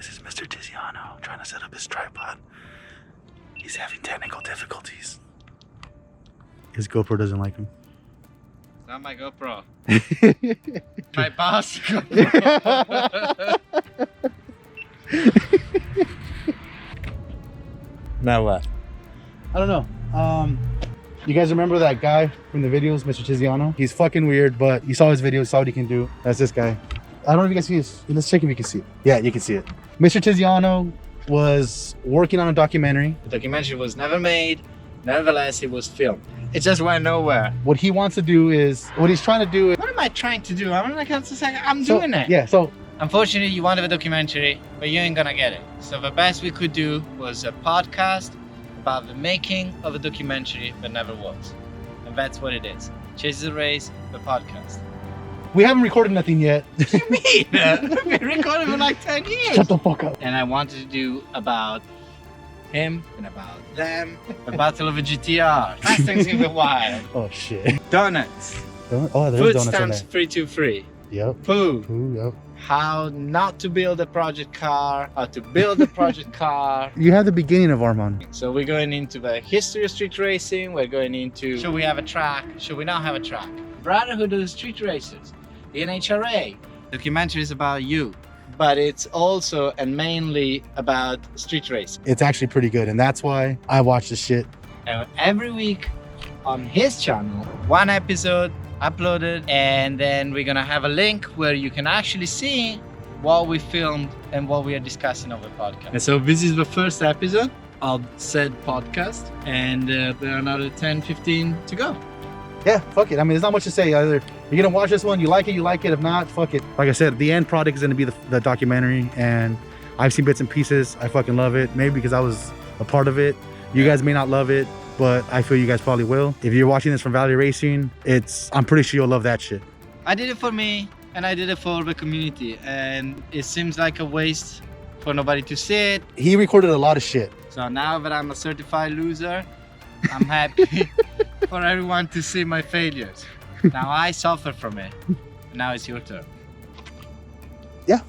This is Mr. Tiziano trying to set up his tripod. He's having technical difficulties. His GoPro doesn't like him. It's not my GoPro. My boss GoPro. Now what? I don't know. You guys remember that guy from the videos, Mr. Tiziano? He's fucking weird, but you saw his videos, saw what he can do. That's this guy. I don't know if you guys see his. Let's check if you can see it. Yeah, you can see it. Mr. Tiziano was working on a documentary. The documentary was never made. Nevertheless, it was filmed. It just went nowhere. What he wants to do is, what he's trying to do is... What am I trying to do? I'm doing it. Yeah, so... Unfortunately, you wanted a documentary, but you ain't gonna get it. So the best we could do was a podcast about the making of a documentary that never was. And that's what it is. Chases a Race, the podcast. We haven't recorded nothing yet. What do you mean? We've been recording for like 10 years. Shut the fuck up. And I wanted to do about him and about them. The Battle of a GTR. Fast things in the wild. Oh shit. Donuts. Oh, there's Food donuts on stamps there. 323. Yep. Food. Ooh, yep. How not to build a project car. How to build a project car. You have the beginning of Armand. So we're going into the history of street racing. We're going into should we have a track? Should we not have a track? Brotherhood of the Street Racers. The NHRA. Documentary is about you. But it's also and mainly about street racing. It's actually pretty good, and that's why I watch this shit. And every week on his channel, one episode uploaded, and then we're gonna have a link where you can actually see what we filmed and what we are discussing on the podcast. And so this is the first episode of said podcast, and there are another 10-15 to go. Yeah, fuck it. I mean, there's not much to say. Either you're gonna watch this one, you like it. If not, fuck it. Like I said, the end product is gonna be the documentary, and I've seen bits and pieces. I fucking love it. Maybe because I was a part of it. You guys may not love it, but I feel you guys probably will. If you're watching this from Valley Racing, I'm pretty sure you'll love that shit. I did it for me, and I did it for the community, and it seems like a waste for nobody to see it. He recorded a lot of shit. So now that I'm a certified loser, I'm happy for everyone to see my failures. Now I suffer from it. Now it's your turn. Yeah.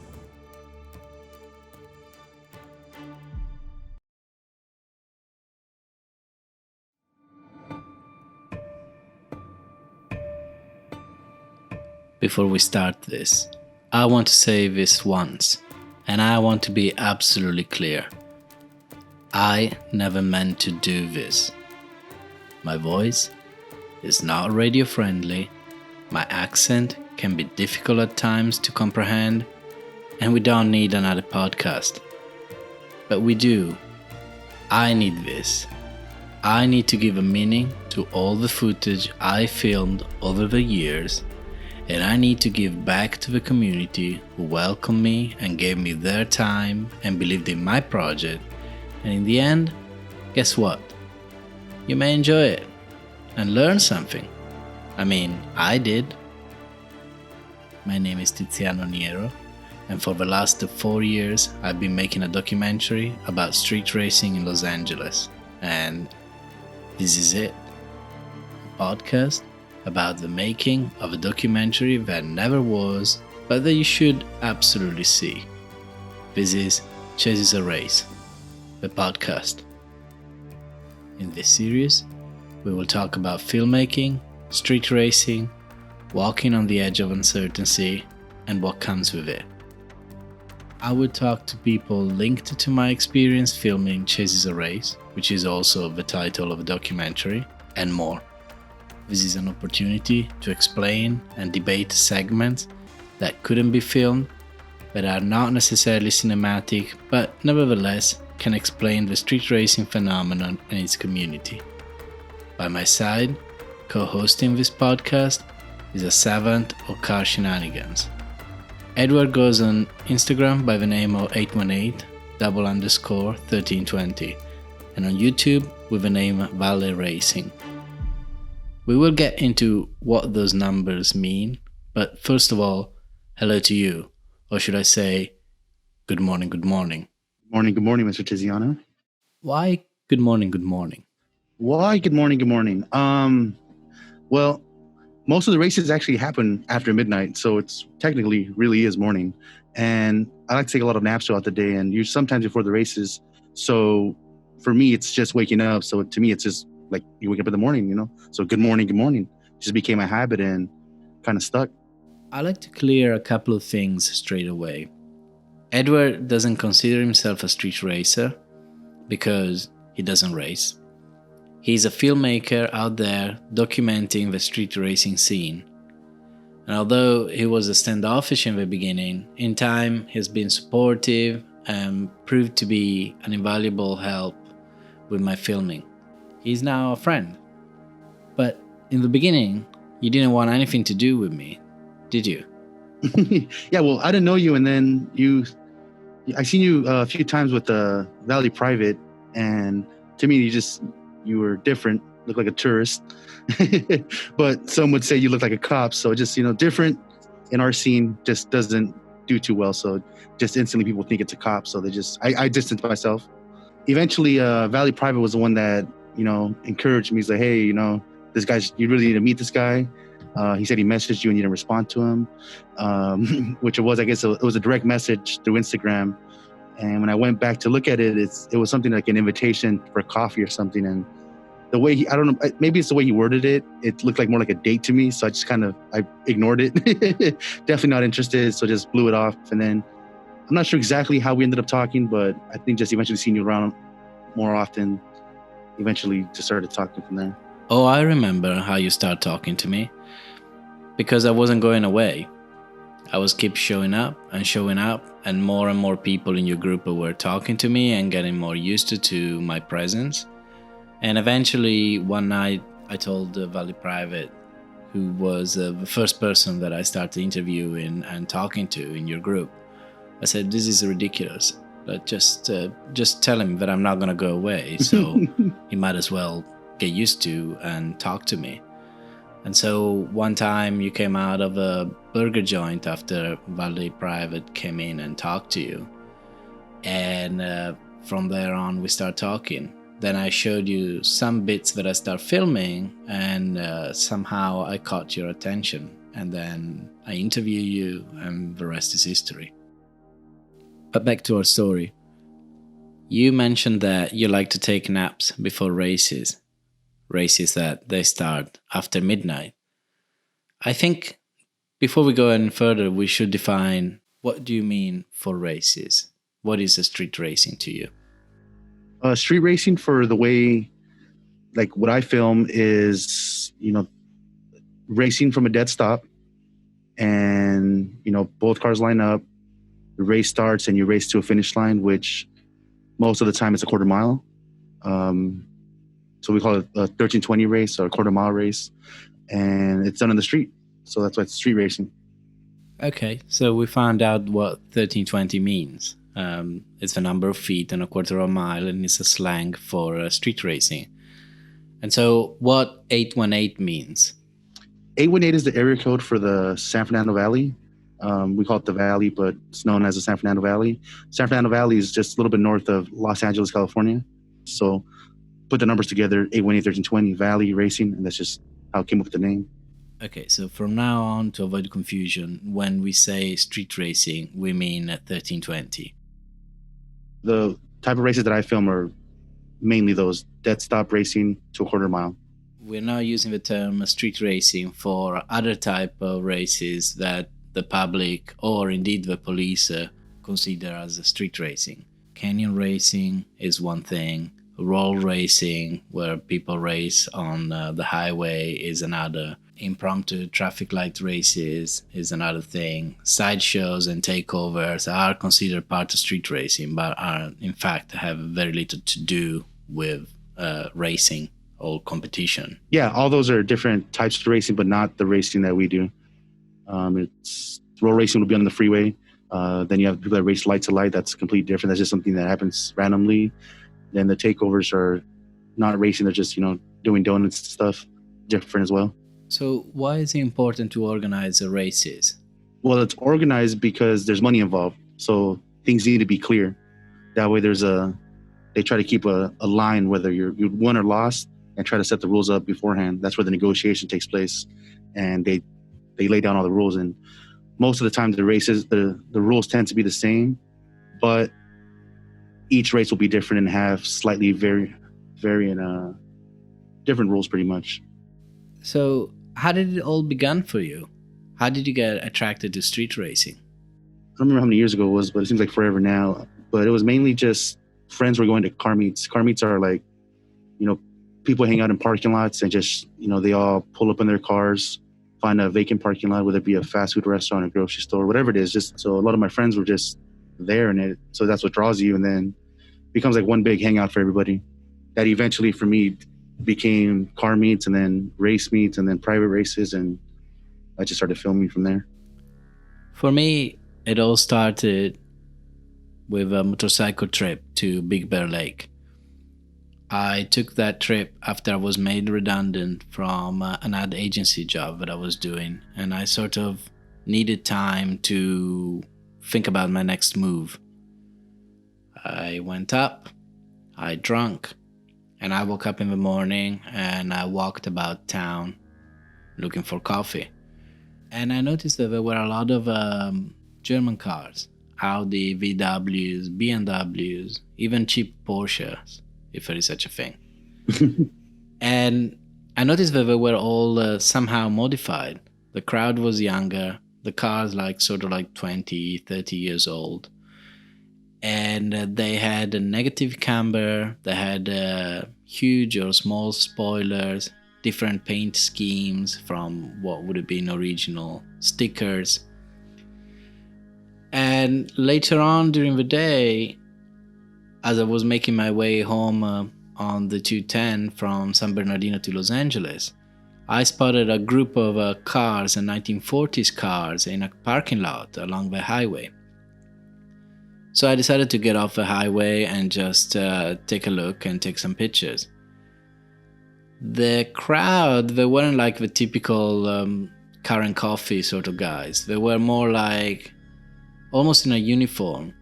Before we start this, I want to say this once, and I want to be absolutely clear. I never meant to do this. My voice is not radio friendly, my accent can be difficult at times to comprehend, and we don't need another podcast. But we do. I need this. I need to give a meaning to all the footage I filmed over the years, and I need to give back to the community who welcomed me and gave me their time and believed in my project. And in the end, guess what? You may enjoy it and learn something. I mean, I did. My name is Tiziano Niero, and for the last 4 years I've been making a documentary about street racing in Los Angeles. And this is it. A podcast about the making of a documentary that never was, but that you should absolutely see. This is Chases a Race, the podcast. In this series, we will talk about filmmaking, street racing, walking on the edge of uncertainty, and what comes with it. I would talk to people linked to my experience filming Chases a Race, which is also the title of a documentary, and more. This is an opportunity to explain and debate segments that couldn't be filmed, but are not necessarily cinematic, but nevertheless can explain the street racing phenomenon and its community. By my side, co-hosting this podcast, is a savant of car shenanigans. Edward goes on Instagram by the name of 818__1320 and on YouTube with the name Valley Racing. We will get into what those numbers mean, but first of all, hello to you, or should I say, good morning, good morning. Good morning, Mr. Tiziano. Why good morning, good morning? Why good morning, good morning? Well, Most of the races actually happen after midnight, so it's technically really is morning. And I like to take a lot of naps throughout the day, and sometimes before the races. So for me, it's just waking up. So to me, it's just like you wake up in the morning, So good morning, good morning. Just became a habit and kind of stuck. I like to clear a couple of things straight away. Edward doesn't consider himself a street racer because he doesn't race. He's a filmmaker out there documenting the street racing scene. And although he was standoffish in the beginning, in time he's been supportive and proved to be an invaluable help with my filming. He's now a friend. But in the beginning, you didn't want anything to do with me, did you? Yeah, well, I didn't know you, and then I seen you a few times with the Valley Private, and to me, you were different, looked like a tourist. But some would say you look like a cop, so just different in our scene just doesn't do too well. So just instantly people think it's a cop, so I distanced myself. Eventually, Valley Private was the one that encouraged me. He's like, hey, this guy's, you really need to meet this guy. He said he messaged you and you didn't respond to him, which it was, I guess, it was a direct message through Instagram. And when I went back to look at it, it was something like an invitation for coffee or something. And the way I don't know, maybe it's the way he worded it. It looked like more like a date to me. So I ignored it. Definitely not interested. So just blew it off. And then I'm not sure exactly how we ended up talking, but I think just eventually seeing you around more often, eventually just started talking from there. Oh, I remember how you started talking to me. Because I wasn't going away. I was keep showing up, and more people in your group were talking to me and getting more used to my presence. And eventually, one night, I told Valley Private, who was the first person that I started interviewing and talking to in your group, I said, this is ridiculous. But just tell him that I'm not going to go away, so he might as well get used to and talk to me. And so one time you came out of a burger joint after Valley Private came in and talked to you. And from there on we start talking. Then I showed you some bits that I start filming, and somehow I caught your attention. And then I interview you, and the rest is history. But back to our story. You mentioned that you like to take naps before races that they start after midnight. I think before we go any further, we should define, what do you mean for races? What is a street racing to you? Street racing, for the way, like what I film, is, racing from a dead stop, and, both cars line up, the race starts, and you race to a finish line, which most of the time it's a quarter mile. So we call it a 1320 race or a quarter mile race, and it's done on the street. So that's why it's street racing. Okay, so we found out what 1320 means. It's the number of feet in a quarter of a mile, and it's a slang for street racing. And so what 818 means? 818 is the area code for the San Fernando Valley. We call it the Valley, but it's known as the San Fernando Valley. San Fernando Valley is just a little bit north of Los Angeles, California. So put the numbers together, 818, 1320, Valley Racing, and that's just how it came up with the name. Okay, so from now on, to avoid confusion, when we say street racing, we mean 1320. The type of races that I film are mainly those dead stop racing to a quarter mile. We're now using the term street racing for other type of races that the public or indeed the police consider as street racing. Canyon racing is one thing. Roll racing, where people race on the highway, is another. Impromptu traffic light races is another thing. Sideshows and takeovers are considered part of street racing, but are in fact have very little to do with racing or competition. Yeah, all those are different types of racing, but not the racing that we do. It's roll racing will be on the freeway. Then you have people that race light to light. That's completely different. That's just something that happens randomly. Then the takeovers are not racing. They're just, doing donuts and stuff, different as well. So why is it important to organize races? Well, it's organized because there's money involved. So things need to be clear. That way they try to keep a line, whether you won or lost, and try to set the rules up beforehand. That's where the negotiation takes place. and they lay down all the rules. And most of the time, the races, the rules tend to be the same, but each race will be different and have slightly varying different rules, pretty much. So, how did it all begin for you? How did you get attracted to street racing? I don't remember how many years ago it was, but it seems like forever now. But it was mainly just friends were going to car meets. Car meets are like, you know, people hang out in parking lots and just, you know, they all pull up in their cars, find a vacant parking lot, whether it be a fast food restaurant, a grocery store, whatever it is. Just so a lot of my friends were just there, and so that's what draws you, and then becomes like one big hangout for everybody. That eventually for me became car meets, and then race meets, and then private races, and I just started filming from there. For me, it all started with a motorcycle trip to Big Bear Lake. I took that trip after I was made redundant from an ad agency job that I was doing, and I sort of needed time to think about my next move. I went up, I drank, and I woke up in the morning and I walked about town looking for coffee. And I noticed that there were a lot of German cars, Audi, VWs, BMWs, even cheap Porsches, if there is such a thing. And I noticed that they were all somehow modified. The crowd was younger, the cars sort of like 20, 30 years old. And they had a negative camber, they had huge or small spoilers, different paint schemes from what would have been original stickers. And later on during the day, as I was making my way home on the 210 from San Bernardino to Los Angeles, I spotted a group of cars, 1940s cars, in a parking lot along the highway. So I decided to get off the highway and just take a look and take some pictures. The crowd, they weren't like the typical car and coffee sort of guys. They were more like almost in a uniform.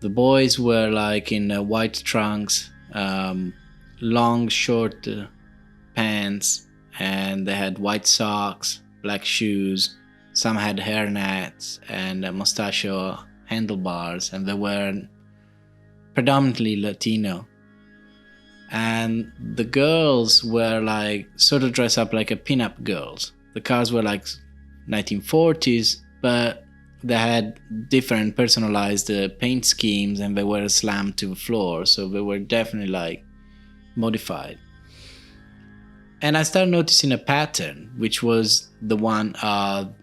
The boys were like in white trunks, long short pants, and they had white socks, black shoes. Some had hairnets and mustachio handlebars, and they were predominantly Latino. And the girls were like sort of dressed up like a pin-up girls. The cars were like 1940s, but they had different personalized paint schemes, and they were slammed to the floor, so they were definitely like modified. And I started noticing a pattern, which was the one of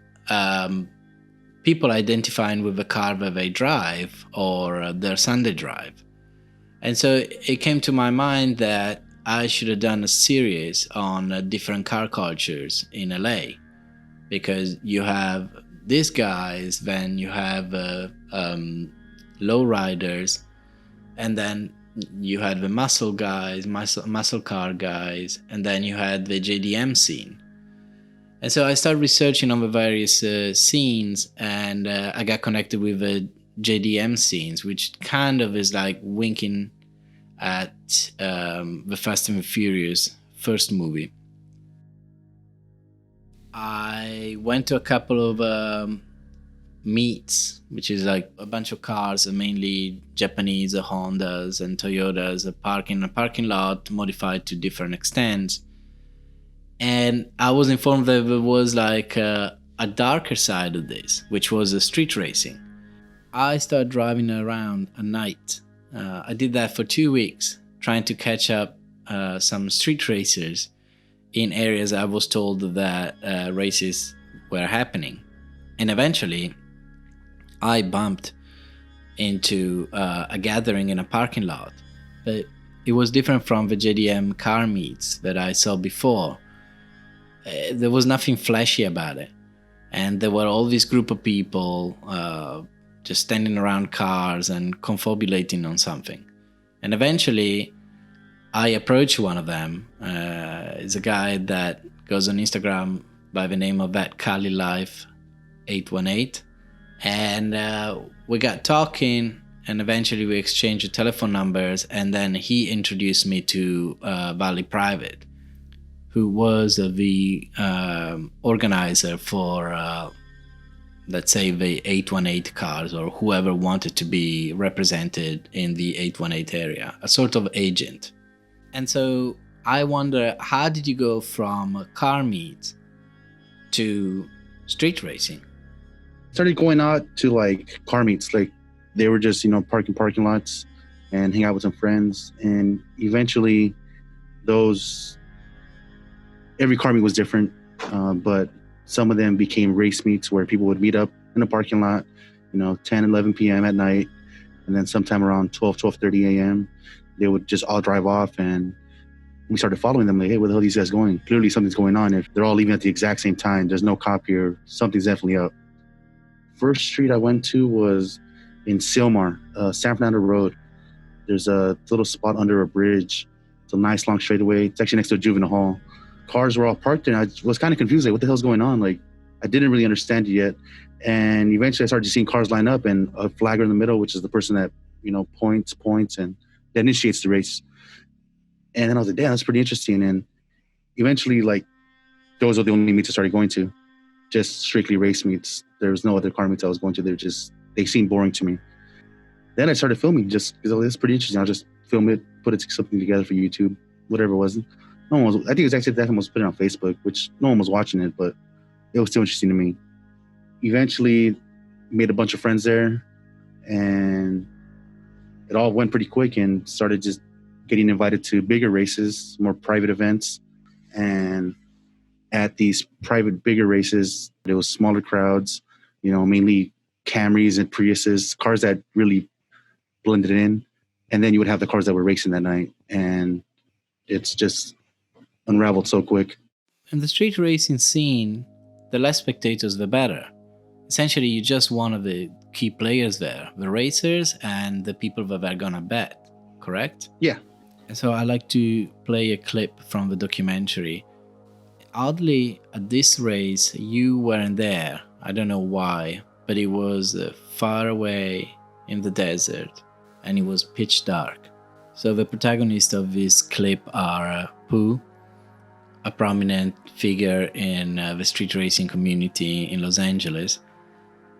people identifying with the car that they drive or their Sunday drive. And so it came to my mind that I should have done a series on different car cultures in LA, because you have these guys, then you have lowriders, and then you had the muscle guys, muscle car guys, and then you had the JDM scene. And so I started researching on the various scenes, and I got connected with the JDM scenes, which kind of is like winking at the Fast and the Furious first movie. I went to a couple of meets, which is like a bunch of cars, mainly Japanese Hondas and Toyotas, parking a parking lot modified to different extents. And I was informed that there was like a darker side of this, which was street racing. I started driving around at night. I did that for 2 weeks, trying to catch up some street racers in areas I was told that races were happening. And eventually, I bumped into a gathering in a parking lot. But it was different from the JDM car meets that I saw before. There was nothing flashy about it. And there were all this group of people just standing around cars and confabulating on something. And eventually, I approached one of them. It's a guy that goes on Instagram by the name of that Cali Life 818. And we got talking, and eventually we exchanged telephone numbers, and then he introduced me to Valley Private, who was the organizer for, let's say, the 818 cars, or whoever wanted to be represented in the 818 area, a sort of agent. And so I wonder, how did you go from car meets to street racing? Started going out to like car meets, like they were just, parking lots and hang out with some friends. And eventually every car meet was different, but some of them became race meets where people would meet up in a parking lot, 10, 11 p.m. at night. And then sometime around 12:30 a.m., they would just all drive off, and we started following them like, hey, where the hell are these guys going? Clearly something's going on. If they're all leaving at the exact same time, there's no cop here, something's definitely up. First street I went to was in Silmar, San Fernando Road. There's a little spot under a bridge. It's a nice long straightaway. It's actually next to a juvenile hall. Cars were all parked there, and I was kind of confused, like, what the hell's going on? Like, I didn't really understand it yet. And eventually I started seeing cars line up, and a flagger in the middle, which is the person that, points and that initiates the race. And then I was like, damn, that's pretty interesting. And eventually, like, those are the only meets I started going to, just strictly race meets. There was no other car meets I was going to. They seemed boring to me. Then I started filming just because, oh, this is pretty interesting. I'll just film it, put something together for YouTube, whatever it was. I think it was actually that was put it on Facebook, which no one was watching it, but it was still interesting to me. Eventually made a bunch of friends there, and it all went pretty quick, and started just getting invited to bigger races, more private events. And at these private, bigger races, there was smaller crowds, mainly Camrys and Priuses, cars that really blended in. And then you would have the cars that were racing that night. And it's just unraveled so quick. In the street racing scene, the less spectators, the better. Essentially, you're just one of the key players there, the racers and the people that are gonna bet, correct? Yeah. So I like to play a clip from the documentary. Oddly, at this race, you weren't there. I don't know why, but it was far away in the desert, and it was pitch dark. So the protagonists of this clip are Pooh, a prominent figure in the street racing community in Los Angeles,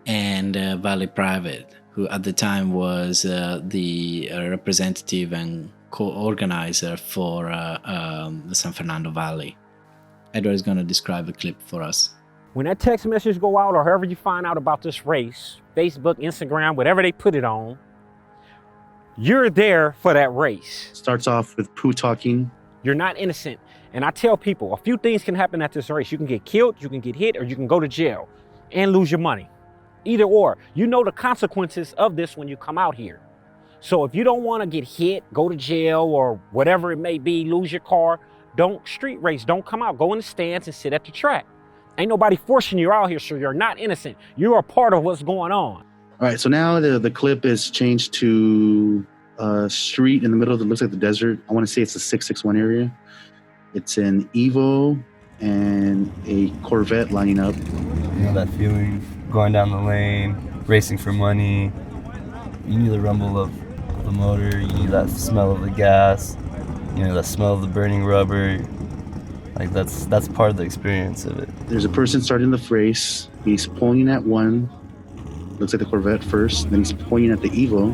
and Valley Private, who at the time was the representative and co-organizer for the San Fernando Valley. Edward is going to describe the clip for us. When that text message go out, or however you find out about this race, Facebook, Instagram, whatever they put it on, you're there for that race. Starts off with Pooh talking. You're not innocent. And I tell people, a few things can happen at this race. You can get killed, you can get hit, or you can go to jail and lose your money. Either or. You know the consequences of this when you come out here. So if you don't want to get hit, go to jail, or whatever it may be, lose your car, don't street race. Don't come out. Go in the stands and sit at the track. Ain't nobody forcing you out here, so you're not innocent. You're a part of what's going on. All right, so now the clip is changed to a street in the middle that looks like the desert. I want to say it's the 661 area. It's an Evo and a Corvette lining up. That feeling, going down the lane, racing for money. You need the rumble of the motor, you need that smell of the gas, that smell of the burning rubber. Like that's part of the experience of it. There's a person starting the race. He's pointing at one. Looks like the Corvette first. Then he's pointing at the Evo.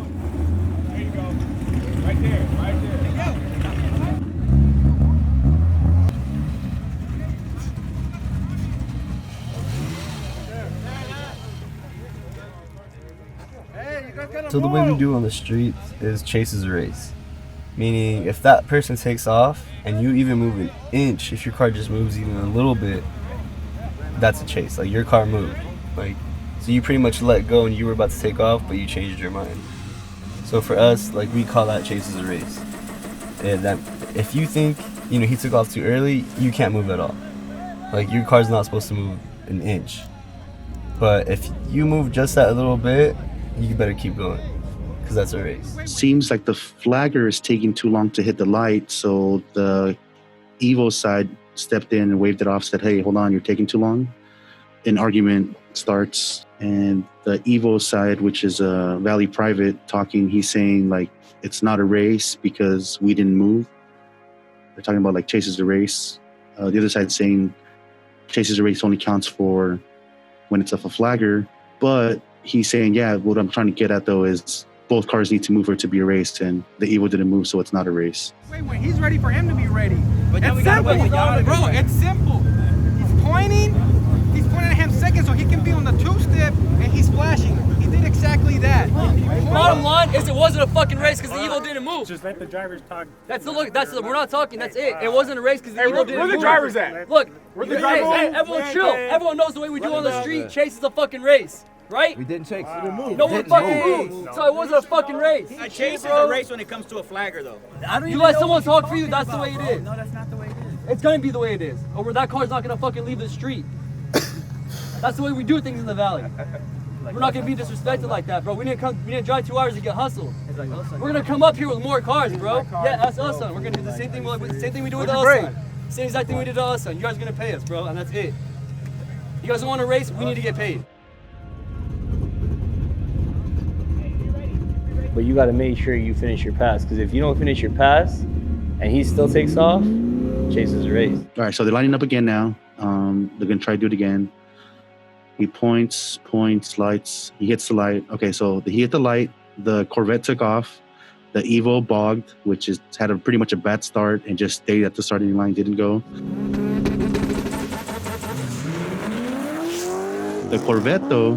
There you go. Right there. Right there. So the way we do on the streets is chases a race. Meaning if that person takes off and you even move an inch, if your car just moves even a little bit, that's a chase. Like your car moved. So you pretty much let go and you were about to take off, but you changed your mind. So for us, we call that chases a race. And that if you think, he took off too early, you can't move at all. Your car's not supposed to move an inch. But if you move just that little bit, you better keep going, because that's a race. Seems like the flagger is taking too long to hit the light, so the Evo side stepped in and waved it off, said, hey, hold on, you're taking too long. An argument starts, and the Evo side, which is a Valley Private talking, he's saying, it's not a race because we didn't move. They're talking about, chases the race. The other side saying chases a race only counts for when it's off a flagger. But he's saying, yeah, what I'm trying to get at though is both cars need to move for it to be a race, and the Evo didn't move, so it's not a race. Wait, when he's ready for him to be ready. But now It's we gotta simple, wait for y'all to be bro. ready. It's simple. He's pointing at him second so he can be on the two-step, and he's flashing. He did exactly that. Bottom line is it wasn't a fucking race because the Evo didn't move. Just let the drivers talk. We're not talking. That's it. It wasn't a race because the Evo didn't move. Where the drivers at? Look, Where the drivers hey, at? everyone chill. Everyone knows the way we do on the street. Chase is a fucking race, right? We didn't chase. No one fucking moved, so it wasn't a fucking race. A chase is a race when it comes to a flagger, though. You let someone talk for you, that's the way it is. No, that's not the way it is. It's gonna be the way it is, or that car's not gonna fucking leave the street. That's the way we do things in the valley. We're not gonna be disrespected like that, bro. We didn't drive 2 hours to get hustled. We're gonna come up here with more cars, bro. Yeah, that's us, son. We're gonna do the same thing we do with us, son. Same exact thing we did to us, son. You guys are gonna pay us, bro, and that's it. You guys don't want to race, we need to get paid. But you got to make sure you finish your pass, because if you don't finish your pass and he still takes off, chases a race. All right, so they're lining up again now. They're gonna try to do it again. He points, lights. He hits the light. Okay, so he hit the light. The Corvette took off. The Evo bogged, which had pretty much a bad start and just stayed at the starting line, didn't go. The Corvette, though,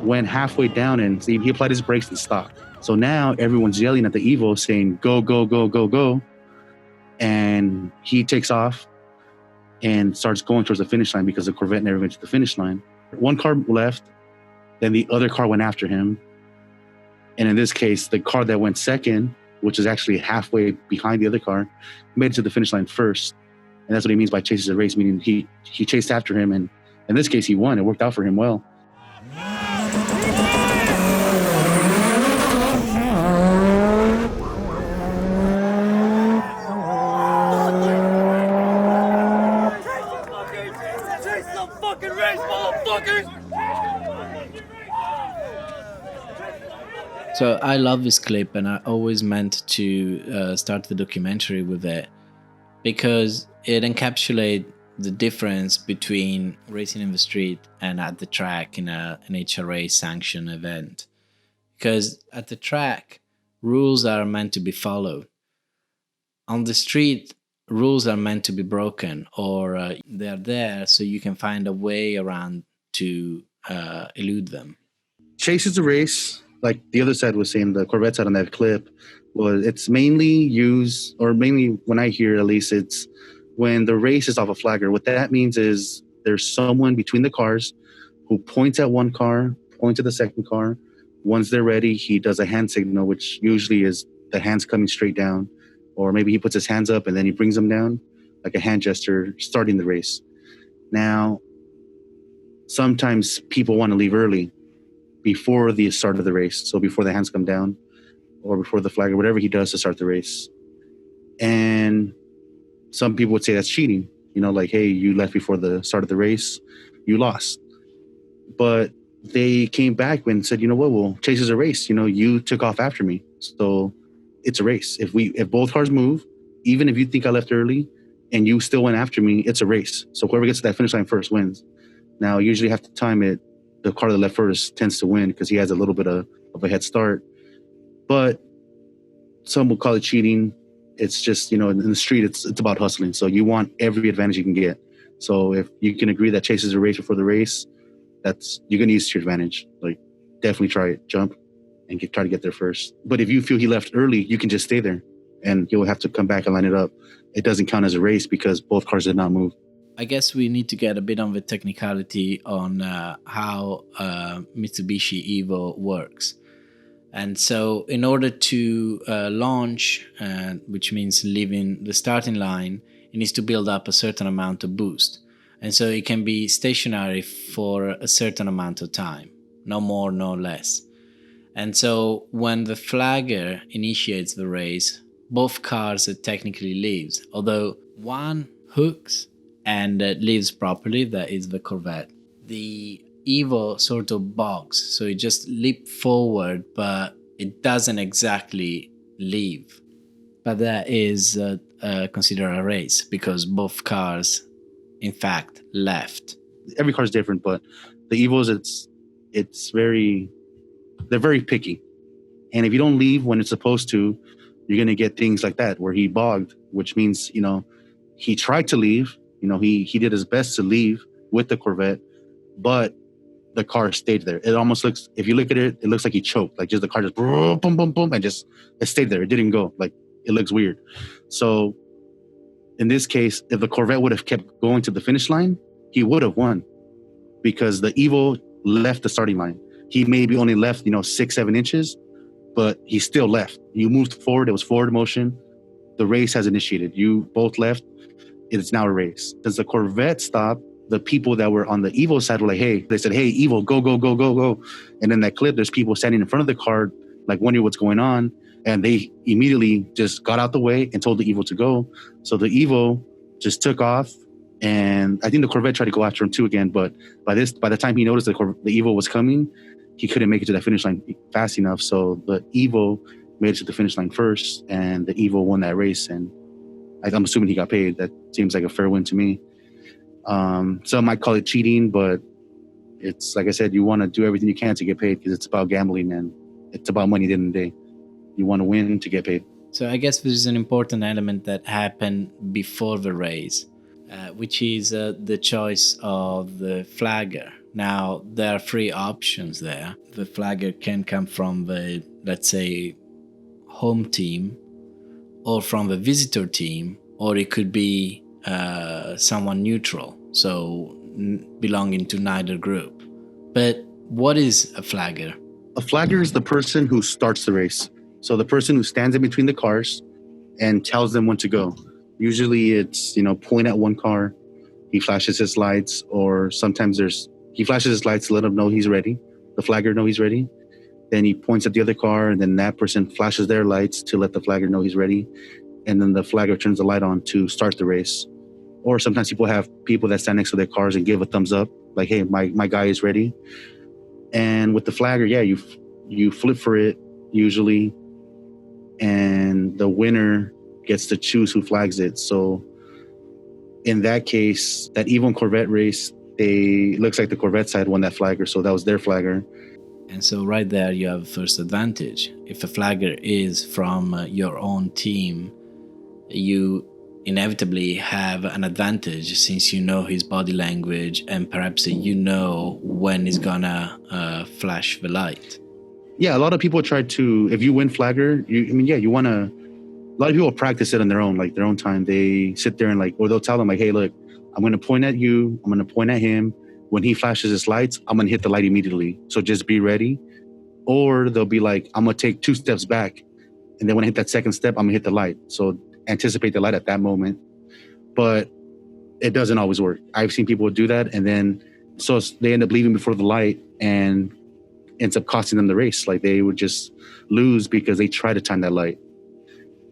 went halfway down and he applied his brakes and stopped. So now everyone's yelling at the Evo saying, go, go, go, go, go. And he takes off and starts going towards the finish line because the Corvette never went to the finish line. One car left, then the other car went after him. And in this case, the car that went second, which is actually halfway behind the other car, made it to the finish line first. And that's what he means by chases a race, meaning he chased after him. And in this case, he won. It worked out for him well. So I love this clip, and I always meant to start the documentary with it because it encapsulates the difference between racing in the street and at the track in an HRA sanctioned event. Because at the track, rules are meant to be followed. On the street, rules are meant to be broken, or they're there so you can find a way around to elude them. Chases a race, like the other side was saying, the Corvette side on that clip, it's mainly used, or mainly when I hear at least, it's when the race is off a flagger. What that means is there's someone between the cars who points at one car, points at the second car. Once they're ready, he does a hand signal, which usually is the hands coming straight down. Or maybe he puts his hands up and then he brings them down, like a hand gesture, starting the race. Now, sometimes people want to leave early before the start of the race. So before the hands come down or before the flag or whatever he does to start the race. And some people would say that's cheating. You know, like, hey, you left before the start of the race, you lost. But they came back and said, you know what, well, chase is a race. You know, you took off after me. So it's a race. If both cars move, even if you think I left early and you still went after me, it's a race. So whoever gets to that finish line first wins. Now, usually have to time it. The car that left first tends to win because he has a little bit of a head start. But some will call it cheating. It's just, you know, in the street, it's about hustling. So you want every advantage you can get. So if you can agree that chases a race before the race, you're going to use it to your advantage. Like, definitely try it, jump, and try to get there first. But if you feel he left early, you can just stay there, and you'll have to come back and line it up. It doesn't count as a race because both cars did not move. I guess we need to get a bit on the technicality on how Mitsubishi Evo works. And so in order to launch, which means leaving the starting line, it needs to build up a certain amount of boost. And so it can be stationary for a certain amount of time, no more, no less. And so when the flagger initiates the race, both cars technically leaves, although one hooks and leaves properly, that is the Corvette. The Evo sort of bogs, so it just leaps forward, but it doesn't exactly leave. But that is considered a race because both cars, in fact, left. Every car is different, but the Evos, they're very picky. And if you don't leave when it's supposed to, you're going to get things like that where he bogged, which means, he tried to leave. He did his best to leave with the Corvette, but the car stayed there. It almost looks, if you look at it, it looks like he choked. Like just the car just boom, boom, boom, and just it stayed there. It didn't go. Like it looks weird. So in this case, if the Corvette would have kept going to the finish line, he would have won because the Evo left the starting line. He maybe only left, 6-7 inches, but he still left. You moved forward. It was forward motion. The race has initiated. You both left. It's now a race. As the Corvette stopped, the people that were on the Evo side were like, hey, they said, hey, Evo, go, go, go, go, go. And in that clip, there's people standing in front of the car, like wondering what's going on. And they immediately just got out the way and told the Evo to go. So the Evo just took off. And I think the Corvette tried to go after him too again. But by the time he noticed the Evo was coming, he couldn't make it to that finish line fast enough. So the Evo made it to the finish line first. And the Evo won that race. And I'm assuming he got paid. That seems like a fair win to me. Some might call it cheating, but it's like I said, you want to do everything you can to get paid because it's about gambling and it's about money at the end of the day. You want to win to get paid. So I guess there's an important element that happened before the race, which is the choice of the flagger. Now, there are three options there. The flagger can come from the, let's say, home team or from the visitor team, or it could be someone neutral, so belonging to neither group. But what is a flagger? A flagger is the person who starts the race. So the person who stands in between the cars and tells them when to go. Usually it's, point at one car, he flashes his lights, or sometimes he flashes his lights to let him know he's ready. The flagger know he's ready. Then he points at the other car, and then that person flashes their lights to let the flagger know he's ready. And then the flagger turns the light on to start the race. Or sometimes people have people that stand next to their cars and give a thumbs up, like, hey, my guy is ready. And with the flagger, yeah, you flip for it usually, and the winner gets to choose who flags it. So in that case, that Evo and Corvette race, looks like the Corvette side won that flagger, so that was their flagger. And so right there you have first advantage. If a flagger is from your own team, you inevitably have an advantage since you know his body language and perhaps you know when he's gonna flash the light. Yeah, a lot of people try to, if you win flagger, you want to, a lot of people practice it on their own time. They sit there and or they'll tell them hey, look, I'm going to point at you. I'm going to point at him. When he flashes his lights, I'm going to hit the light immediately. So just be ready. Or they'll be like, I'm going to take 2 steps back. And then when I hit that second step, I'm going to hit the light. So anticipate the light at that moment. But it doesn't always work. I've seen people do that. And then, so they end up leaving before the light and ends up costing them the race. They would just lose because they try to time that light.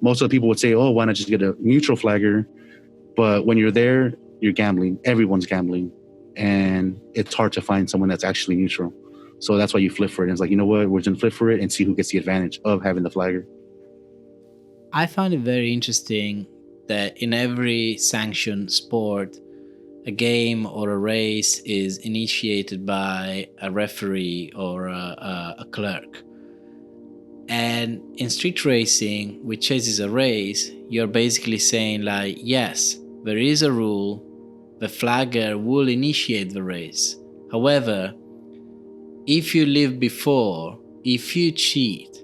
Most of the people would say, oh, why not just get a neutral flagger? But when you're there, you're gambling. Everyone's gambling. And it's hard to find someone that's actually neutral. So that's why you flip for it. And it's like, you know what? We're just going to flip for it and see who gets the advantage of having the flagger. I find it very interesting that in every sanctioned sport, a game or a race is initiated by a referee or a clerk. And in street racing, which chases a race, you're basically saying yes, there is a rule, the flagger will initiate the race. However, if you leave before, if you cheat,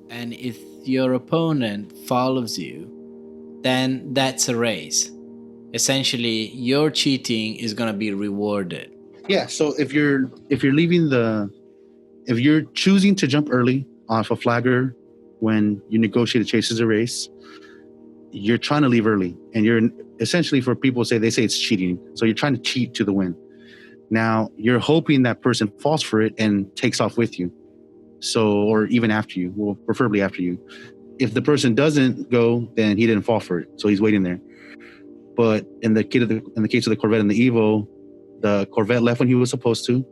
and if your opponent follows you, then that's a race. Essentially, your cheating is going to be rewarded. Yeah, so if you're choosing to jump early off a flagger when you negotiate a chases a race, you're trying to leave early, and you're essentially, for people they say it's cheating. So you're trying to cheat to the win. Now you're hoping that person falls for it and takes off with you. So, or even after you, well, preferably after you. If the person doesn't go, then he didn't fall for it. So he's waiting there. But in the case of the Corvette and the Evo, the Corvette left when he was supposed to,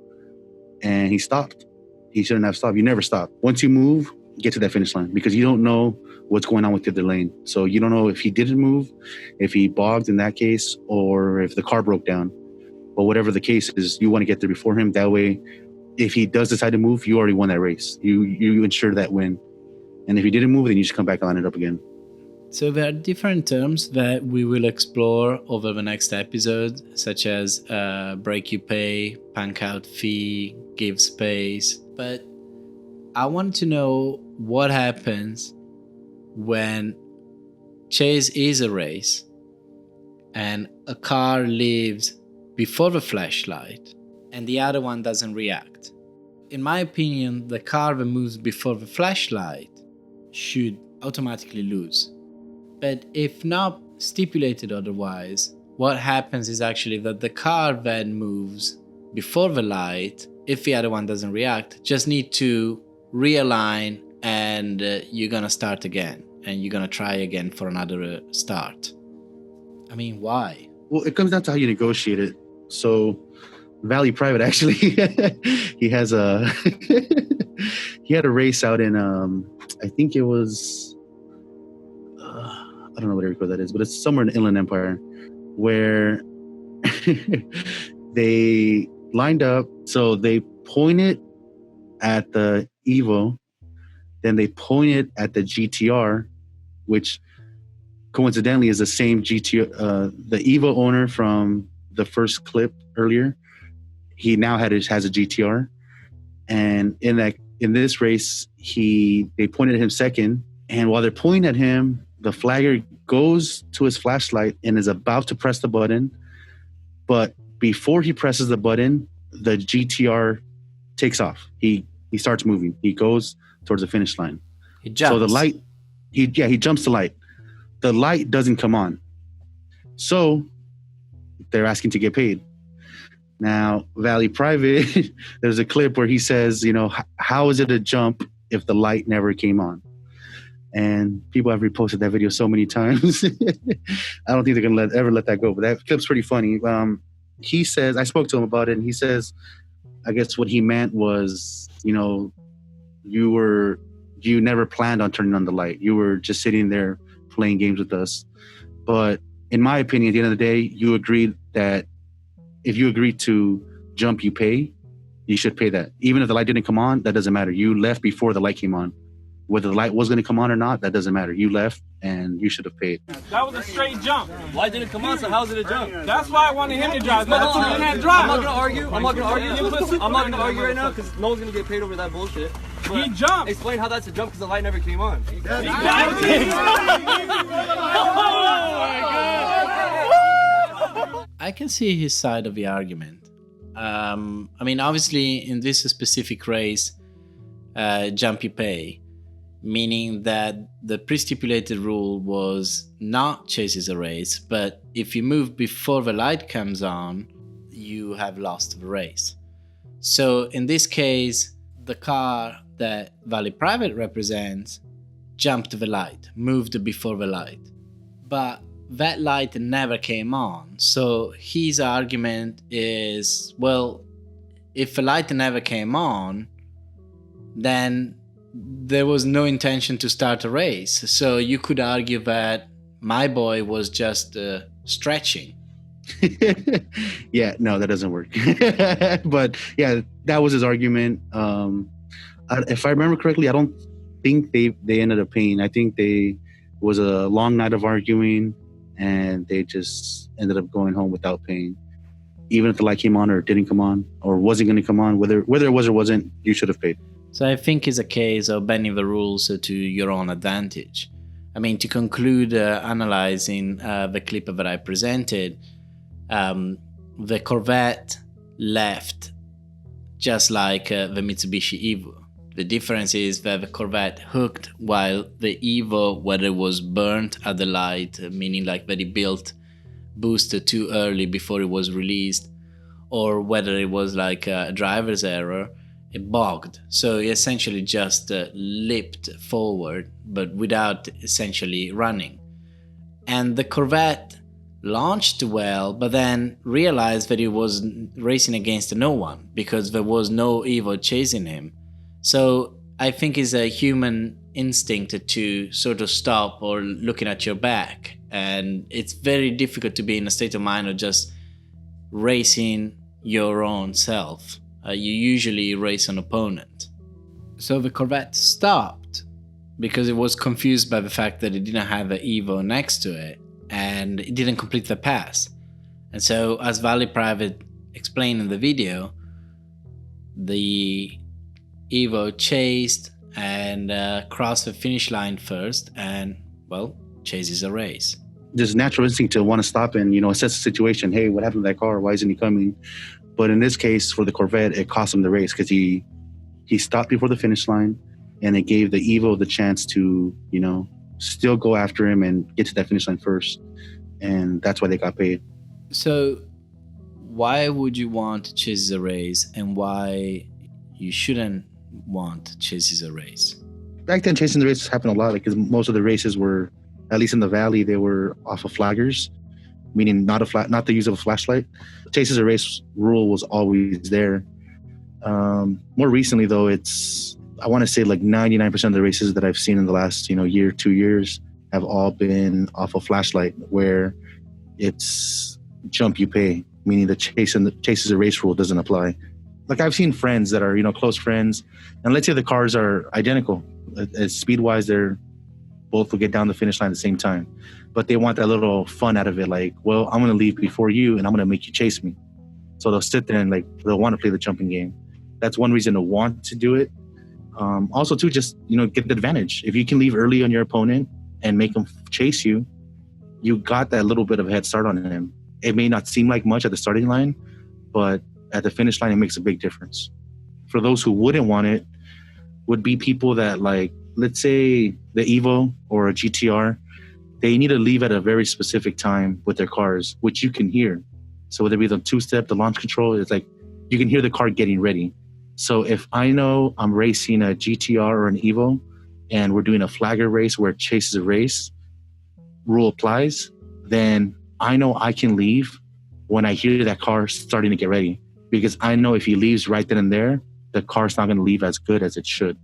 and he stopped. He shouldn't have stopped. You never stop. Once you move, get to that finish line, because you don't know what's going on with the other lane. So you don't know if he didn't move, if he bogged in that case, or if the car broke down. But whatever the case is, you want to get there before him. That way, if he does decide to move, you already won that race. You ensure that win. And if he didn't move, then you just come back and line it up again. So there are different terms that we will explore over the next episode, such as break you pay, punk out fee, give space. But I want to know what happens when chase is a race and a car leaves before the flashlight and the other one doesn't react. In my opinion, the car that moves before the flashlight should automatically lose. But if not stipulated otherwise, what happens is actually that the car that moves before the light, if the other one doesn't react, just need to realign, and you're gonna start again, and you're gonna try again for another start. I mean, why? Well, it comes down to how you negotiate it. So Valley Private actually, he has a he had a race out in I think it was I don't know what airport that is, but it's somewhere in the Inland Empire, where they lined up. So they pointed at the Evo, then they pointed at the GTR, which coincidentally is the same GTR. The Evo owner from the first clip earlier, he now has a GTR, and in this race, they pointed at him second, and while they're pointing at him, the flagger goes to his flashlight and is about to press the button, but before he presses the button, the GTR takes off. He starts moving. He goes towards the finish line. He jumps. So the light, he jumps the light. The light doesn't come on. So they're asking to get paid. Now, Valley Private, there's a clip where he says, how is it a jump if the light never came on? And people have reposted that video so many times. I don't think they're going to ever let that go. But that clip's pretty funny. He says, I spoke to him about it, and he says, I guess what he meant was, you never planned on turning on the light. You were just sitting there playing games with us. But in my opinion, at the end of the day, you agreed that if you agreed to jump, you pay. You should pay that. Even if the light didn't come on, that doesn't matter. You left before the light came on. Whether the light was going to come on or not, that doesn't matter. You left, and you should have paid. That was a straight jump. Light didn't come on, so how's it a jump? That's why I wanted him to drive. That's why you can't drive. I'm not gonna argue. I'm not gonna argue right now because no one's gonna get paid over that bullshit. He jumped. Explain how that's a jump because the light never came on. I can see his side of the argument. I mean, obviously, in this specific race, jump you pay, meaning that the pre-stipulated rule was not chases a race, but if you move before the light comes on, you have lost the race. So in this case, the car that Valley Private represents jumped the light, moved before the light, but that light never came on. So his argument is, well, if the light never came on, then there was no intention to start a race. So you could argue that my boy was just stretching. Yeah, no, that doesn't work. But yeah, that was his argument. If I remember correctly, I don't think they ended up paying. I think it was a long night of arguing, and they just ended up going home without paying. Even if the light came on or didn't come on or wasn't going to come on, whether it was or wasn't, you should have paid. So I think it's a case of bending the rules to your own advantage. I mean, to conclude analyzing the clip that I presented, the Corvette left just like the Mitsubishi Evo. The difference is that the Corvette hooked while the Evo, whether it was burnt at the light, meaning like that it built booster too early before it was released, or whether it was like a driver's error, it bogged. So it essentially just leaped forward, but without essentially running. And the Corvette launched well, but then realized that it was racing against no one because there was no Evo chasing him. So I think it's a human instinct to sort of stop or looking at your back. And it's very difficult to be in a state of mind of just racing your own self. You usually race an opponent. So the Corvette stopped because it was confused by the fact that it didn't have an Evo next to it and it didn't complete the pass. And so, as Valley Private explained in the video, the Evo chased and crossed the finish line first and, well, chases a race. There's natural instinct to want to stop and, assess the situation. Hey, what happened to that car? Why isn't he coming? But in this case, for the Corvette, it cost him the race because he stopped before the finish line, and it gave the Evo the chance to, still go after him and get to that finish line first. And that's why they got paid. So why would you want to chase a race, and why you shouldn't want to chase a race? Back then, chasing the races happened a lot because most of the races were, at least in the Valley, they were off of flaggers, meaning not the use of a flashlight. Chases a race rule was always there. More recently, though, I want to say like 99% of the races that I've seen in the last, year, 2 years have all been off a flashlight, where it's jump you pay, meaning the chases a race rule doesn't apply. Like I've seen friends that are, close friends, and let's say the cars are identical. Speed-wise, they're both will get down the finish line at the same time, but they want that little fun out of it. Like, well, I'm going to leave before you and I'm going to make you chase me. So they'll sit there and they'll want to play the jumping game. That's one reason to want to do it. Also too, just, get the advantage. If you can leave early on your opponent and make them chase you, you got that little bit of a head start on him. It may not seem like much at the starting line, but at the finish line, it makes a big difference. For those who wouldn't want it, would be people that, like, let's say the Evo or a GTR, they need to leave at a very specific time with their cars, which you can hear. So whether it be the two-step, the launch control, it's like you can hear the car getting ready. So if I know I'm racing a GTR or an Evo and we're doing a flagger race where it chases a race, rule applies, then I know I can leave when I hear that car starting to get ready. Because I know if he leaves right then and there, the car's not going to leave as good as it should.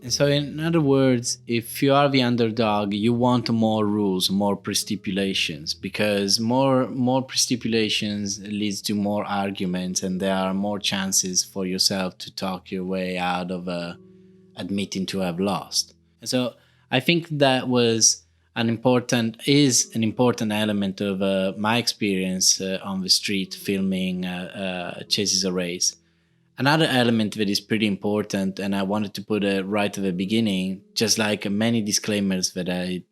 And so in other words, if you are the underdog, you want more rules, more pre-stipulations, because more pre-stipulations leads to more arguments, and there are more chances for yourself to talk your way out of admitting to have lost. And so I think that was an important element of my experience on the street filming Chases a Race. Another element that is pretty important, and I wanted to put it right at the beginning, just like many disclaimers that I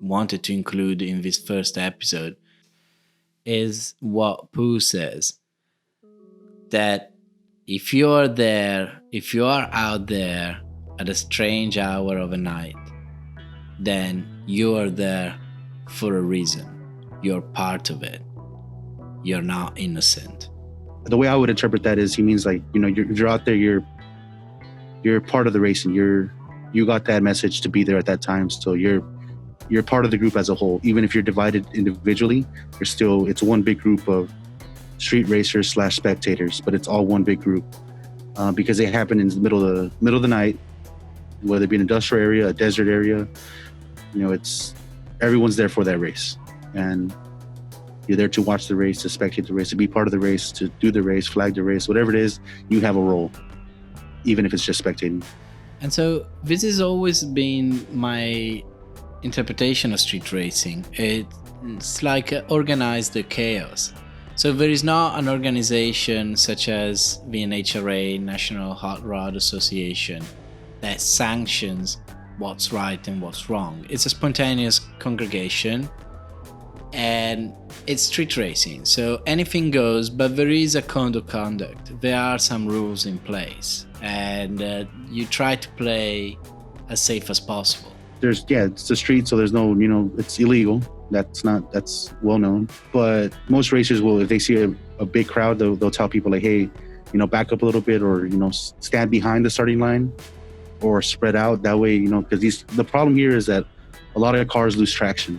wanted to include in this first episode, is what Pooh says. That if you are out there at a strange hour of the night, then you are there for a reason. You're part of it. You're not innocent. The way I would interpret that is he means like, you're out there, you're part of the race, and you got that message to be there at that time. So you're part of the group as a whole. Even if you're divided individually, it's one big group of street racers / spectators, but it's all one big group because they happen in the middle of the night, whether it be an industrial area, a desert area. Everyone's there for that race, and you're there to watch the race, to spectate the race, to be part of the race, to do the race, flag the race, whatever it is, you have a role, even if it's just spectating. And so this has always been my interpretation of street racing. It's like organized chaos. So there is not an organization such as the NHRA, National Hot Rod Association, that sanctions what's right and what's wrong. It's a spontaneous congregation, and it's street racing, so anything goes, but there is a code of conduct. There are some rules in place, and you try to play as safe as possible. It's the street, so there's no, it's illegal. That's well known. But most racers will, if they see a big crowd, they'll tell people like, hey, back up a little bit, or, stand behind the starting line, or spread out. That way, because the problem here is that a lot of cars lose traction.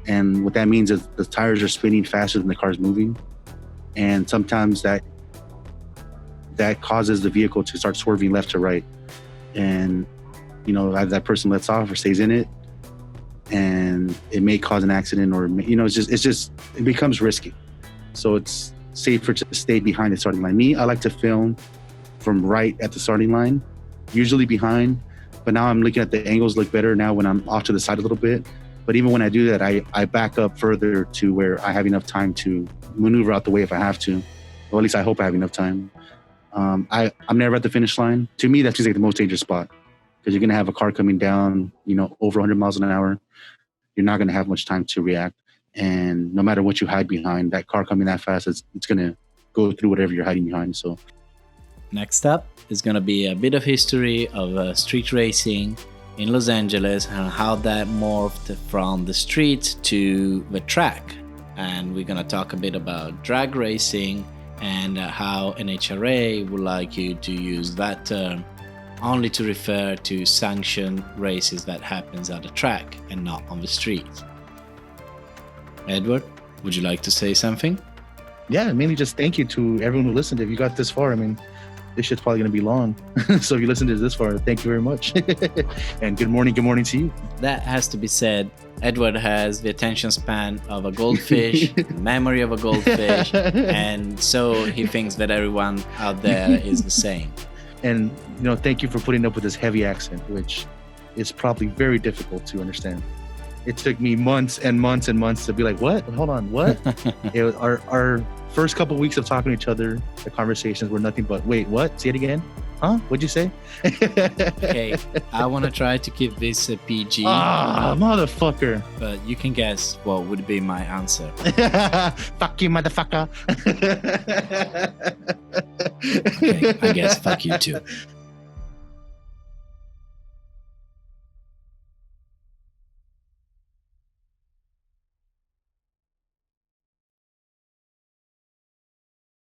And what that means is the tires are spinning faster than the car's moving. And sometimes that causes the vehicle to start swerving left to right. and as that person lets off or stays in it, and it may cause an accident, or it becomes risky. So it's safer to stay behind the starting line. I like to film from right at the starting line, usually behind, but now I'm looking at the angles look better now when I'm off to the side a little bit. But even when I do that, I back up further to where I have enough time to maneuver out the way if I have to, or at least I hope I have enough time. I'm never at the finish line. To me, that's just like the most dangerous spot, because you're gonna have a car coming down, over 100 miles an hour. You're not gonna have much time to react, and no matter what you hide behind, that car coming that fast, it's gonna go through whatever you're hiding behind. So Next up is gonna be a bit of history of street racing in Los Angeles and how that morphed from the street to the track. And we're gonna talk a bit about drag racing and how NHRA would like you to use that term only to refer to sanctioned races that happens at the track and not on the street. Edward, would you like to say something? yeah, mainly just thank you to everyone who listened. If you got this far, I mean, this shit's probably gonna be long. So if you listened to this far, thank you very much. And good morning to you. That has to be said. Edward has the attention span of a goldfish, memory of a goldfish, and so he thinks that everyone out there is the same. And thank you for putting up with this heavy accent, which is probably very difficult to understand. It took me months and months and months to be like, what? Hold on, what? It was our first couple of weeks of talking to each other, the conversations were nothing but, wait, what? Say it again? Huh? What'd you say? Okay, I want to try to keep this PG. Motherfucker. But you can guess what would be my answer. Fuck you, motherfucker. Okay, I guess fuck you too.